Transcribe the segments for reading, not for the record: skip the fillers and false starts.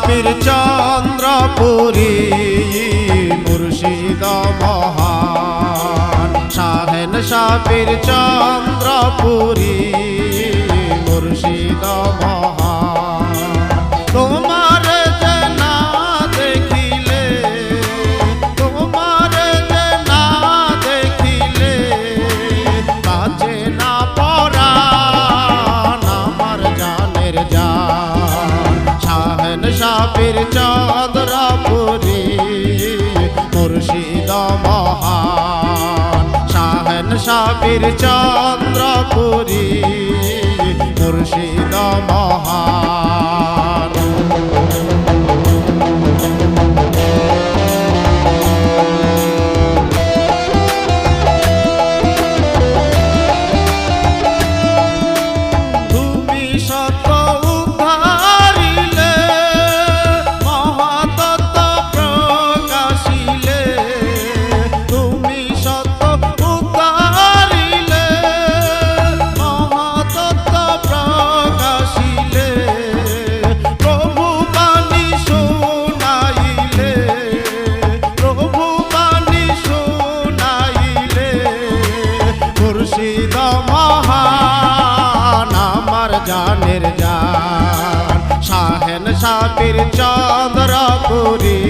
পীর চন্দ্রপুরী মুর্শিদ মহান শাহেনশাহ পীর চন্দ্রপুরী মুর্শিদ মহান তোমার যে না দেখিলে তোমার যে না দেখিলে কাছে না পরাণ আমার জানের জান শাহেনশাহ পীর চন্দ্রপুরী মুর্শিদ মহান শাহেনশাহ পীর চন্দ্রপুরী মুর্শিদ মহান তুমি সত্য উদ্ধারিলে মহাতত্ত্ব প্রকাশিলে তুমি সত্য উদ্ধারিলে মহাতত্ত্ব প্রকাশিলে প্রভু বাণী শুনাইলে প্রভু বাণী শুনাইলে মুর্শিদ মহান আমার জানের জান শাহেনশাহ পীর চন্দ্রপুরী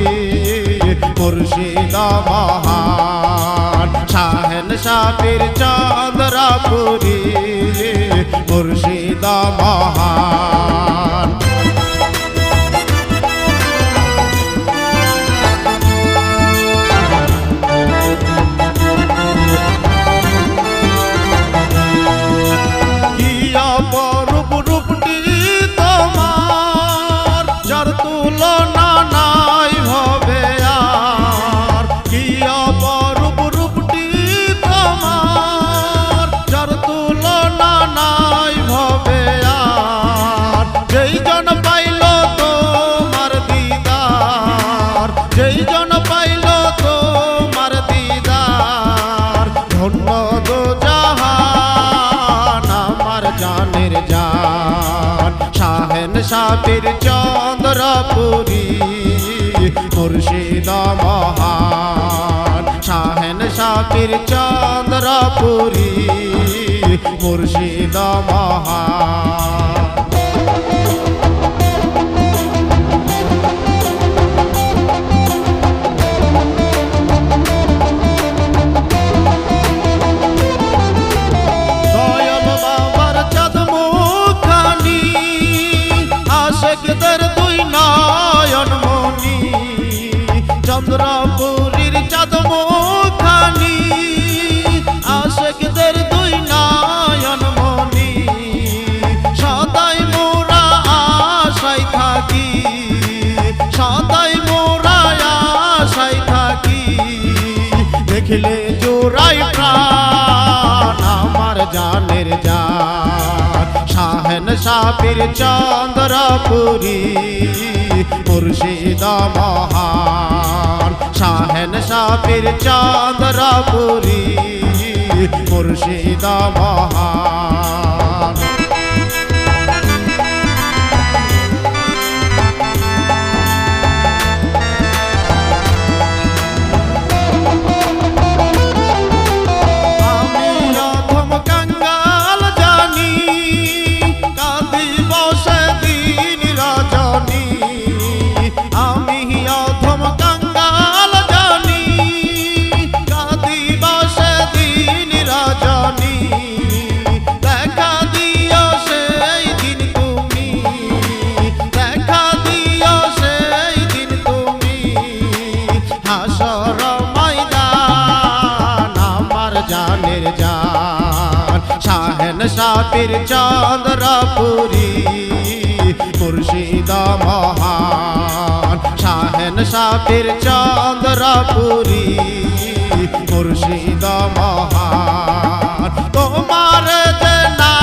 মুর্শিদ মহান শাহেনশাহ পীর চন্দ্রপুরী মুর্শিদ মহান কি অপরূপ রূপটি তোমার যার তুলনা নাই ভবে আর কি অপরূপ রূপটি তোমার যার তুলনা নাই ভবে আর যেই জন পাইল তোমার দিদার যেই জন পাইল তোমার দিদার ধন্য দো জাহান আমার জানের জান শাহেনশাহ পীর চন্দ্রপুরী মুর্শিদ মহান শাহেনশাহ পীর চন্দ্রপুরী মুর্শিদ মহান দয়াল বাবার চাঁদ মুখখানি আশেকদের দুই নয়ন মনি চন্দ্রপুরীর চাঁদ মুখখানি আশেকদের দুই নয়ন মনি সদাই মোরা আশায় থাকি সদাই মোরা আশায় থাকি দেখলে জোড়াই প্রাণ আমার জানের জান শাহেনশাহ পীর চন্দ্রপুরী মুর্শিদ মহান শাহেনশাহ পীর চন্দ্রপুরী মুর্শিদ মহান আমি অধম কাঙ্গাল জানি কাঁদি বসে দিন রজনী আমি অধম কাঙ্গাল জানি কাঁদি বসে দিন রজনী দেখা দিও সেই দিন তুমি দেখা দিও সেই দিন তুমি হাসর ময়দান আমার জানের জান শাহেনশাহ পীর চন্দ্রপুরী মুর্শিদ মহান শাহেনশাহ পীর চন্দ্রপুরী মুর্শিদ মহান তোমার যে না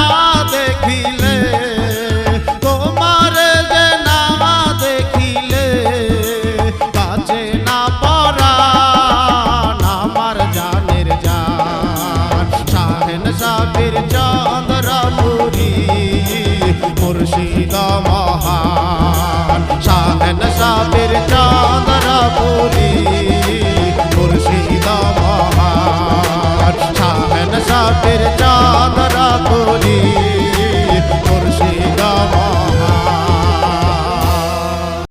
দেখিলে তোমার যে না দেখিলে কাছে না পরাণ আমার জানের জান শাহেনশাহ পীর চন্দ্রপুরী মুর্শিদ মহান শাহেন সাপের চাঁদরাপুরি মুর্শিদা মহান শাহেন সাপের চাঁদ